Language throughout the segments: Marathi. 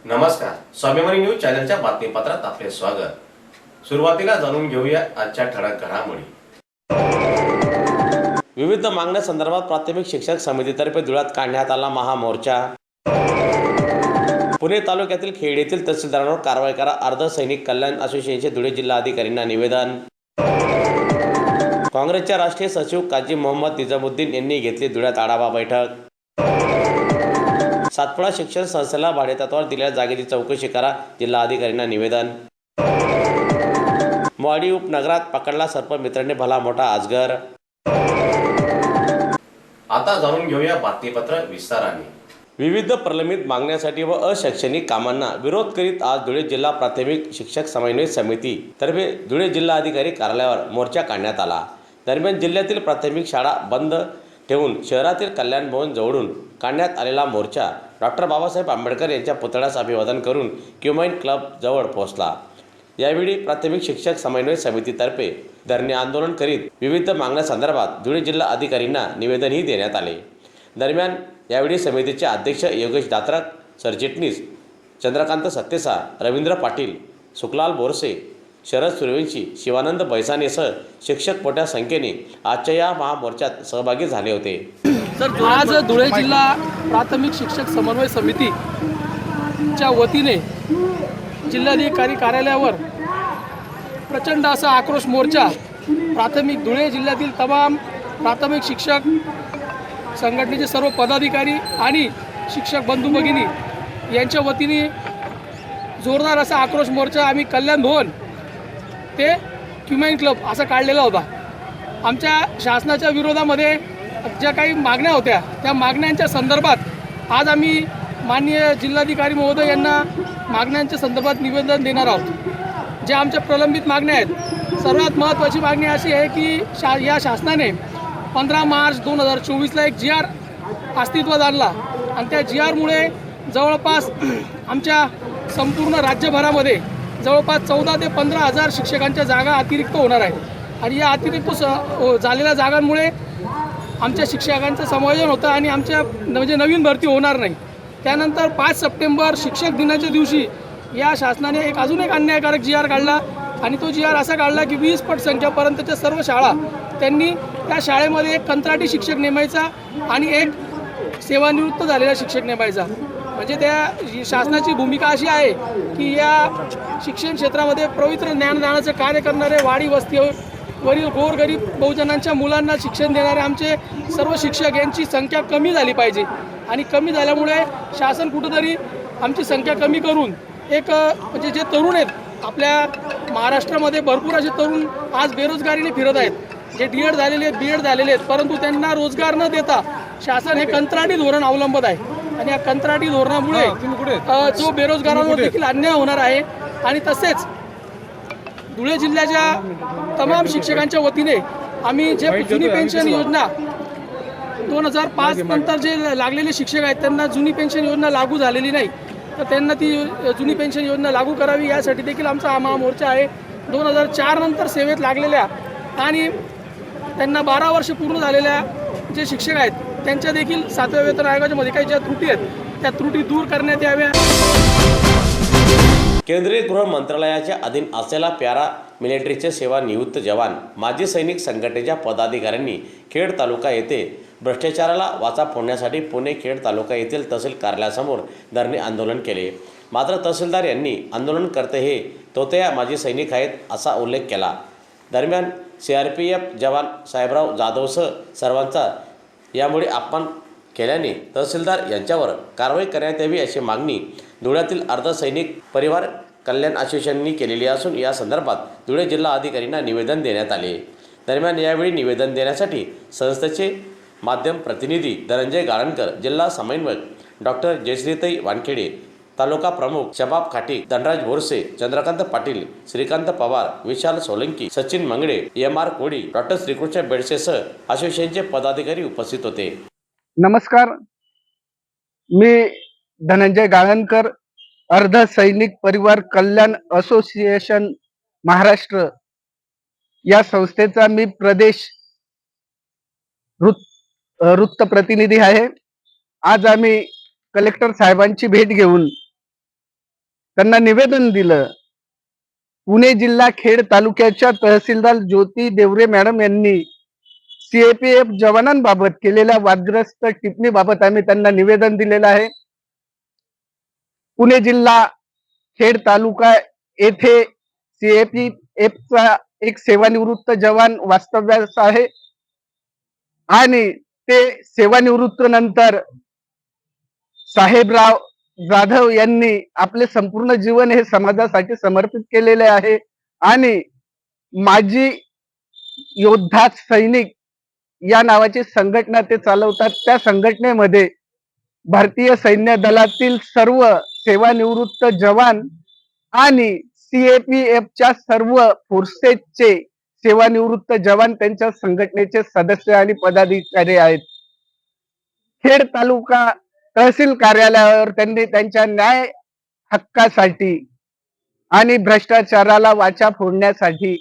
नमस्कार, स्वाभिमानी न्यूज चॅनलच्या बातमीपत्रात आपले स्वागत। सुरुवातीला जाणून घेऊया आजच्या ठळक घडामोडी। विविध मागण्या संदर्भात प्राथमिक शिक्षक समितीतर्फे धुळ्यात काढण्यात आला महामोर्चा। पुणे तालुक्यातील खेड येथील तहसीलदारांवर कारवाई करा, अर्ध सैनिक कल्याण असोसिएशनचे धुळे जिल्हाधिकाऱ्यांना निवेदन। काँग्रेसच्या राष्ट्रीय सचिव काजी मोहम्मद निजामुद्दीन यांनी घेतली धुळ्यात आढावा बैठक। सातपुडा शिक्षण संस्थेला भाडेतत्त्वावर दिलेल्या जागेची चौकशी करा, जिल्हाधिकाऱ्यांना निवेदन। मोहाडी उपनगरात पकडला सर्पमित्राने भला मोठा अजगर। आता जाणून घेऊया बातमीपत्र विस्ताराने। विविध प्रलंबित मागण्यासाठी व अशैक्षणिक कामांना विरोध करीत आज धुळे जिल्हा प्राथमिक शिक्षक समन्वय समिती तर्फे धुळे जिल्हाधिकारी कार्यालयावर मोर्चा काढण्यात आला। दरम्यान जिल्ह्यातील प्राथमिक शाळा बंद ठेवून शहरातील कल्याण भवन जवळून काढण्यात आलेला मोर्चा डॉक्टर बाबासाहेब आंबेडकर यांच्या पुतळ्यास अभिवादन करून क्युमाइन क्लब जवळ पोहोचला। यावेळी प्राथमिक शिक्षक समन्वय समितीतर्फे धरणे आंदोलन करीत विविध मागण्यांसंदर्भात धुळे जिल्हा अधिकाऱ्यांना निवेदनही देण्यात आले। दरम्यान यावेळी समितीचे अध्यक्ष योगेश दात्रक, सरचिटणीस चंद्रकांत सत्तेसा, रवींद्र पाटील, सुखलाल बोरसे, शरद सूर्यवंशी, शिवानंद बैसानेसह शिक्षक मोठ्या संख्येने आजच्या या महामोर्चात सहभागी झाले होते। तर आज धुळे जिल्हा प्राथमिक शिक्षक समन्वय समितीच्या वतीने जिल्हाधिकारी कार्यालयावर प्रचंड असा आक्रोश मोर्चा प्राथमिक धुळे जिल्ह्यातील तमाम प्राथमिक शिक्षक संघटनेचे सर्व पदाधिकारी आणि शिक्षक बंधू भगिनी यांच्या वतीने जोरदार असा आक्रोश मोर्चा आम्ही कल्याण भवन ते क्युमाइन क्लब असा काढलेला होता। आमच्या शासनाच्या विरोधामध्ये ज्या काही मागण्या होत्या त्या मागण्यांच्या संदर्भात आज आम्ही माननीय जिल्हाधिकारी महोदय यांना मागण्यांच्या संदर्भात निवेदन देणार आहोत। ज्या आमच्या प्रलंबित मागण्या आहेत, सर्वात महत्त्वाची मागणी अशी आहे की या शासनाने 15 मार्च 2024ला एक GR अस्तित्वात आणला आणि त्या GRमुळे जवळपास आमच्या संपूर्ण राज्यभरामध्ये जवळपास 14 ते 15 हजार शिक्षकांच्या जागा अतिरिक्त होणार आहेत आणि या अतिरिक्त झालेल्या जागांमुळे आमच्या शिक्षकांचं समायोजन होतं आणि आमच्या म्हणजे नवीन भरती होणार नाही। त्यानंतर 5 सप्टेंबर शिक्षक दिनाच्या दिवशी या शासनाने अजून एक अन्यायकारक GR काढला आणि तो GR असा काढला की 20% संख्यापर्यंतच्या सर्व शाळा त्यांनी त्या शाळेमध्ये एक कंत्राटी शिक्षक नेमायचा आणि एक सेवानिवृत्त झालेला शिक्षक नेमायचा। म्हणजे त्या शासनाची भूमिका अशी आहे की या शिक्षण क्षेत्रामध्ये पवित्र ज्ञानदानाचं कार्य करणारे वाडी वस्तीवरील गोरगरीब बहुजनांच्या मुलांना शिक्षण देणारे आमचे सर्व शिक्षक यांची संख्या कमी झाली पाहिजे आणि कमी झाल्यामुळे शासन कुठंतरी आमची संख्या कमी करून एक म्हणजे जे तरुण आहेत आपल्या महाराष्ट्रामध्ये भरपूर असे तरुण आज बेरोजगारीने फिरत आहेत, जे DED झालेले आहेत, BEd झालेले आहेत, परंतु त्यांना रोजगार न देता शासन हे कंत्राटी धोरण अवलंबत आहे आणि या कंत्राटी धोरणामुळे जो बेरोजगारांवर देखील अन्याय होणार आहे। आणि तसेच धुळे जिल्ह्याच्या तमाम शिक्षकांच्या वतीने आम्ही जे जुनी पेन्शन योजना 2005 नंतर जे लागलेले शिक्षक आहेत त्यांना जुनी पेन्शन योजना लागू झालेली नाही, तर त्यांना ती जुनी पेन्शन योजना लागू करावी यासाठी देखील आमचा हा महामोर्चा आहे। 2004 नंतर सेवेत लागलेल्या आणि त्यांना 12 वर्ष पूर्ण झालेल्या जे शिक्षक आहेत त्यांच्या देखील 7व्या वेतन आयोगाच्या मध्ये काही ज्या त्रुटी आहेत त्या त्रुटी दूर करण्यात याव्या। केंद्रीय गृह मंत्रालयाच्या अधीन असलेला पॅरा मिलिटरीचे सेवानिवृत्त जवान माजी सैनिक संघटनेच्या पदाधिकाऱ्यांनी खेड तालुका येथे भ्रष्टाचाराला वाचा फोडण्यासाठी पुणे खेड तालुका येथील तहसील कार्यालयासमोर धरणे आंदोलन केले। मात्र तहसीलदार यांनी आंदोलनकर्ते हे तोतया माजी सैनिक आहेत असा उल्लेख केला। दरम्यान CRPF जवान साहेबराव जाधवसह सर्वांचा यामुळे अपमान केल्याने तहसीलदार यांच्यावर कारवाई करण्यात यावी अशी मागणी धुळ्यातील अर्ध सैनिक परिवार कल्याण असोसिएशननी केलेली असून या संदर्भात धुळे जिल्हा अधिकाऱ्यांना निवेदन देण्यात आले। दरम्यान यावेळी निवेदन देण्यासाठी संस्थेचे माध्यम प्रतिनिधी धनंजय गाळणकर, जिल्हा समन्वयक डॉक्टर जयश्रीताई वानखेडे, तालुका प्रमुख शबाब खाटी, धनराज बोरसे, चंद्रकांत पाटील, श्रीकांत पवार, विशाल सोलंकी, सचिन मंगळे, MR कोडी, डॉक्टर श्रीकृष्ण बेडसेसह असोसिएशनचे पदाधिकारी उपस्थित होते। नमस्कार, मी धनंजय गाळणकर, अर्ध सैनिक परिवार कल्याण असोसिएशन महाराष्ट्र या संस्थेचा मी प्रदेश वृत्त प्रतिनिधी आहे। आज आम्ही कलेक्टर साहेबांची भेट घेऊन त्यांना निवेदन दिलं. पुणे जिल्हा खेड तालुक्याच्या तहसीलदार ज्योती देवरे मॅडम यांनी सीएपीएफ जवानांबाबत केलेल्या वादग्रस्त टिप्पणीबाबत आम्ही त्यांना निवेदन दिलेलं आहे. पुणे जिल्हा खेड तालुका येथे सीएपीएफचा एक सेवानिवृत्त जवान वास्तव्यास आहे आणि ते सेवानिवृत्त नंतर साहेबराव जाधव यांनी आपले संपूर्ण जीवन हे समाजासाठी समर्पित केलेले आहे आणि माजी योद्धा सैनिक या नावाची संघटना ते चालवतात. त्या संघटनेमध्ये भारतीय सैन्य दलातील सर्व सेवानिवृत्त जवान आणि सीएपीएफच्या सर्व फोर्सेसचे सेवानिवृत्त जवान त्यांच्या संघटनेचे सदस्य आणि पदाधिकारी आहेत. खेड तालुका तहसील कार्यालयावर त्यांनी त्यांच्या न्याय हक्कासाठी आणि भ्रष्टाचाराला वाचा फोडण्यासाठी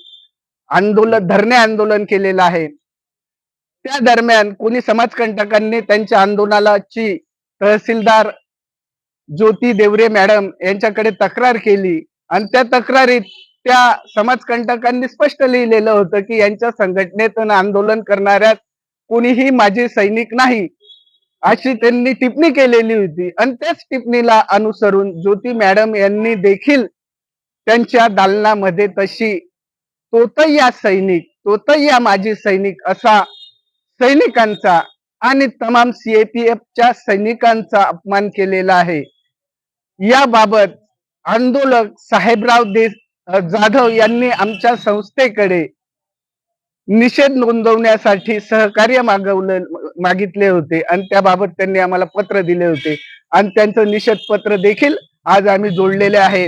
धरणे आंदोलन केलेलं आहे. त्या दरम्यान कोणी समाजकंटकांनी त्यांच्या आंदोलनाची तहसीलदार ज्योती देवरे मॅडम यांच्याकडे तक्रार केली आणि त्या तक्रारीत त्या समाजकंटकांनी स्पष्ट लिहिलेलं होतं की यांच्या संघटनेतून आंदोलन करणाऱ्या कोणीही माजी सैनिक नाही अशी त्यांनी टिप्पणी केलेली होती. आणि त्याच टिप्पणीला अनुसरून ज्योती मॅडम यांनी देखील त्यांच्या दालनामध्ये तशी तोतैया सैनिक, तोतैया माजी सैनिक असा सैनिकांचा आणि तमाम सीएपीएफच्या सैनिकांचा अपमान केलेला आहे. याबाबत आंदोलक साहेबराव जाधव यांनी आमच्या संस्थेकडे निषेध नोंदवण्यासाठी सहकार्य मागितले होते आणि त्याबाबत त्यांनी आम्हाला पत्र दिले होते आणि त्यांचं निषेध पत्र देखील आज आम्ही जोडलेले आहे.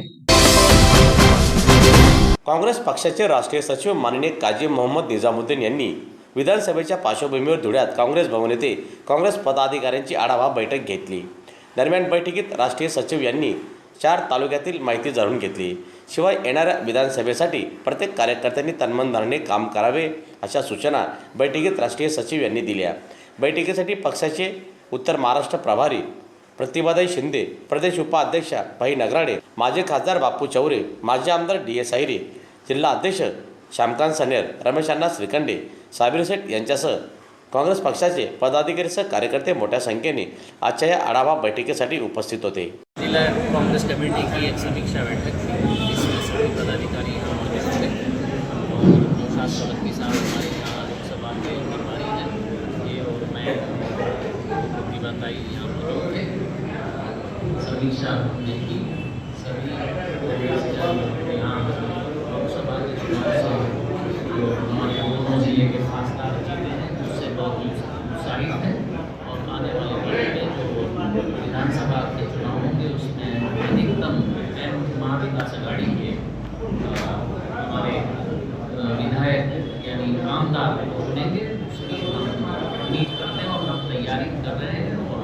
काँग्रेस पक्षाचे राष्ट्रीय सचिव माननीय काजी मोहम्मद निजामुद्दीन यांनी विधानसभेच्या पार्श्वभूमीवर धुळ्यात काँग्रेस भवन येथे काँग्रेस पदाधिकाऱ्यांची आढावा बैठक घेतली. दरम्यान बैठकीत राष्ट्रीय सचिव यांनी 4 तालुक्यातील माहिती जाणून घेतली. शिवाय येणाऱ्या विधानसभेसाठी प्रत्येक कार्यकर्त्यांनी तन्मनधनाने काम करावे अशा सूचना बैठकीत राष्ट्रीय सचिव यांनी दिल्या. बैठकीसाठी पक्षाचे उत्तर महाराष्ट्र प्रभारी प्रतिभाताई शिंदे, प्रदेश उपाध्यक्षा भाई नगराडे, माजी खासदार बापू चौरे, माजी आमदार DS आहिरे, जिल्हा अध्यक्ष श्यामकांत सनेर, रमेश अण्णा श्रीखंडे, साबिर शेठ यांच्यासह काँग्रेस पक्षाचे पदाधिकारीसह कार्यकर्ते मोठ्या संख्येने आजच्या या आढावा बैठकीसाठी उपस्थित होते. जिला कांग्रेस कमेटी की एक समीक्षा बैठक थी जिसमें सभी पदाधिकारी यहाँ मौजूद थे और 7 समिति साहब हमारे यहाँ लोकसभा के प्रभारी हैं ये और मैं प्रतिभाताई यहाँ मौजूद थे. समीक्षा हमने की सभी यहाँ लोकसभा के चुनाव से जो हमारे दोनों जिले के खासदार जीते हैं उससे बहुत उत्साहित हैं और आने वाले वक्त में जो विधानसभा के चुनाव होंगे उसमें अधिकतम महाविकास आघाड़ी के हमारे विधायक यानी आमदार चुनेंगे उसकी हम उम्मीद करते हैं और हम तैयारी कर रहे हैं और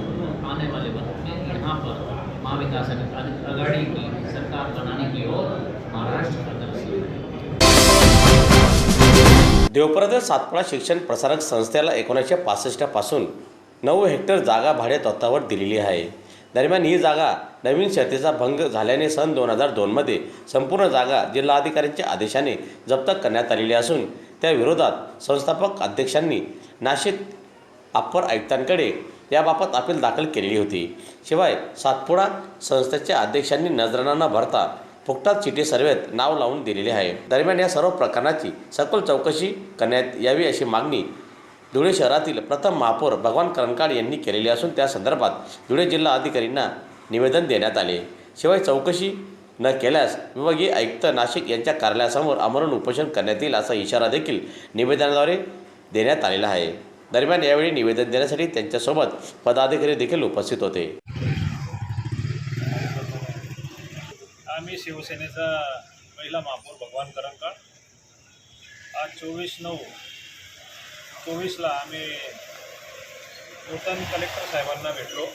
आने वाले वक्त में यहाँ पर महाविकास आघाड़ी की सरकार बनाने की ओर महाराष्ट्र अग्रसर है. देवपरातील सातपुडा शिक्षण प्रसारक संस्थेला 1965 पासून 9 हेक्टर जागा भाडे तत्त्वावर दिलेली आहे. दरम्यान ही जागा नवीन शर्तीचा भंग झाल्याने सन 2002 मध्ये संपूर्ण जागा जिल्हाधिकाऱ्यांच्या आदेशाने जप्त करण्यात आलेली असून त्या विरोधात संस्थापक अध्यक्षांनी नाशिक अप्पर आयुक्तांकडे याबाबत अपील दाखल केलेली होती. शिवाय सातपुडा संस्थेच्या अध्यक्षांनी नजराना न भरता फुकटात चिठी सर्वेत नाव लावून दिलेले आहे. दरम्यान या सर्व प्रकरणाची सखोल चौकशी करण्यात यावी अशी मागणी धुळे शहरातील प्रथम महापौर भगवान करंकाळ यांनी केलेली असून त्या संदर्भात धुळे जिल्हा अधिकाऱ्यांना निवेदन देण्यात आले. शिवाय चौकशी न केल्यास विभागीय आयुक्त नाशिक यांच्या कार्यालयासमोर आमरण उपोषण करण्यात येईल असा इशारा देखील निवेदनाद्वारे देण्यात आलेला आहे. दरम्यान यावेळी निवेदन देण्यासाठी त्यांच्यासोबत पदाधिकारी देखील उपस्थित होते. आम्ही शिवसेनेचा पहिला महापौर भगवान करंकाळ आज 24/9/24ला आम्ही नूतन कलेक्टर साहेबांना भेटलो.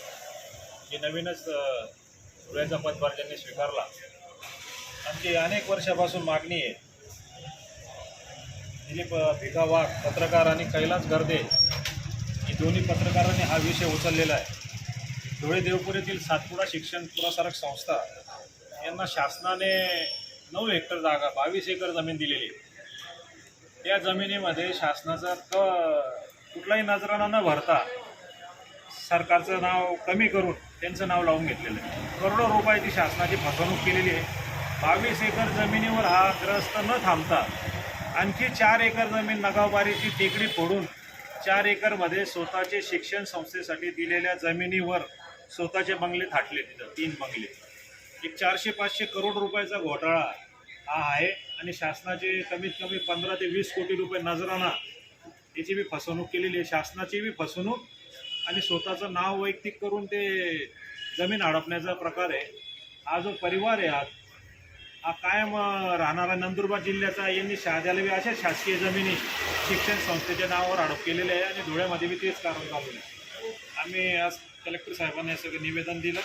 जी नवीनच धुळ्याचा पदभार ज्यांनी स्वीकारला. आमची अनेक वर्षापासून मागणी आहे. दिलीप भिका वाघ पत्रकार आणि कैलास गर्दे ही दोन्ही पत्रकारांनी हा विषय उचललेला आहे. धुळे देवपूर येथील सातपुडा शिक्षण प्रसारक संस्था यांना शासनाने 9 हेक्टर जागा 22 एकर जमीन दिलेली आहे. त्या जमिनीमध्ये शासनाचा कुठलाही नजराणा न भरता सरकारचं नाव कमी करून त्यांचं नाव लावून घेतलेलं आहे. करोडो रुपयाची शासनाची फसवणूक केलेली आहे. 22 एकर जमिनीवर हा ग्रस्त न थांबता आणखी 4 एकर जमीन नगावबारीची टेकडी फोडून 4 एकरमध्ये स्वतःचे शिक्षण संस्थेसाठी दिलेल्या जमिनीवर स्वतःचे बंगले थाटले. तिथं 3 बंगले, एक 400-500 करोड रुपयाचा घोटाळा हा आहे. आणि शासनाचे कमीत कमी 15 ते 20 कोटी रुपये नजराणा याची बी फसवणूक केलेली आहे. शासनाची बी फसवणूक आणि स्वतःचं नाव वैयक्तिक करून ते जमीन हडपण्याचा प्रकार आहे. हा जो परिवार आहे हा कायम राहणारा नंदुरबार जिल्ह्याचा. यांनी शहाद्याला बी अशा शासकीय जमिनी शिक्षण संस्थेच्या नावावर हडप केलेले आहे आणि धुळ्यामध्ये बी तेच कारण चालू आहे. आम्ही आज कलेक्टर साहेबांना हे सगळं निवेदन दिलं.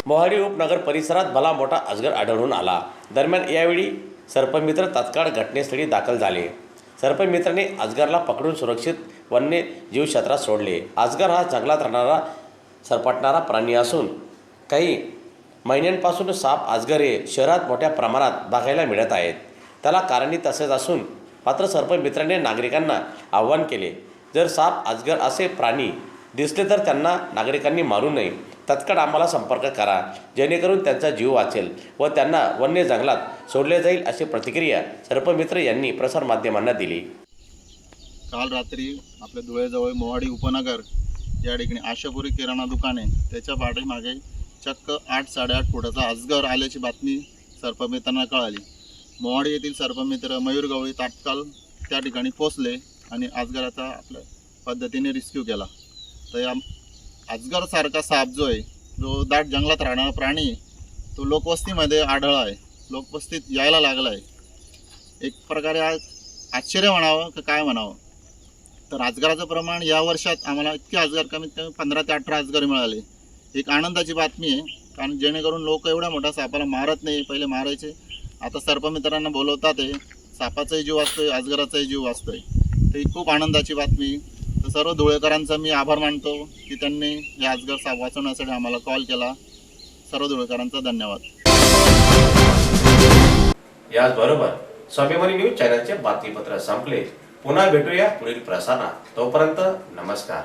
मोहाडी उपनगर परिसरात भला मोठा अजगर आढळून आला. दरम्यान यावेळी सर्पमित्र तात्काळ घटनास्थळी दाखल झाले. सर्पमित्राने अजगरला पकडून सुरक्षित वन्य जीव क्षेत्रात सोडले. अजगर हा जंगलात राहणारा सरपटणारा प्राणी असून काही महिन्यांपासून साप अजगर हे शहरात मोठ्या प्रमाणात बघायला मिळत आहेत. त्याला कारणही तसेच असून मात्र सर्पमित्राने नागरिकांना आवाहन केले, जर साप अजगर असे प्राणी दिसले तर त्यांना नागरिकांनी मारू नये. तत्काळ आम्हाला संपर्क करा, जेणेकरून त्यांचा जीव वाचेल व त्यांना वन्य जंगलात सोडले जाईल, अशी प्रतिक्रिया सर्पमित्र यांनी प्रसारमाध्यमांना दिली. काल रात्री आपल्या धुळेजवळ मोहाडी उपनगर या ठिकाणी आशापुरी किराणा दुकान आहे, त्याच्या पाठीमागे चक्क 8-8.5 फुटाचा अजगर आल्याची बातमी सर्पमित्रांना कळाली. मोहाडी येथील सर्पमित्र मयूर गवळी तात्काळ त्या ठिकाणी पोचले आणि अजगराचा आपल्या पद्धतीने रेस्क्यू केला. तर या अजगरसारखा साप जो आहे, जो दाट जंगलात राहणारा प्राणी, तो लोकवस्तीमध्ये आढळला आहे, लोकवस्तीत यायला लागला आहे. एक प्रकारे आश्चर्य म्हणावं की काय म्हणावं. तर अजगराचं प्रमाण या वर्षात आम्हाला इतके अजगर कमीत कमी 15 ते 18 अजगर मिळाले. एक आनंदाची बातमी आहे, कारण जेणेकरून लोक एवढ्या मोठ्या सापाला मारत नाही, पहिले मारायचे, आता सर्पमित्रांना बोलवतात आहे, सापाचाही जीव वाचतोय, अजगराचाही जीव वाचतोय. तर ही खूप आनंदाची बातमी. तर सर्व धुळेकरांचा मी आभार मानतो की त्यांनी या अजगर साप वाचवण्यासाठी आम्हाला कॉल केला. सर्व धुळेकरांचा धन्यवाद. याचबरोबर स्वाभिमानी न्यूज चॅनलचे बातमीपत्र संपले. पुन्हा भेटूया पुढील प्रसारणात. तोपर्यंत नमस्कार.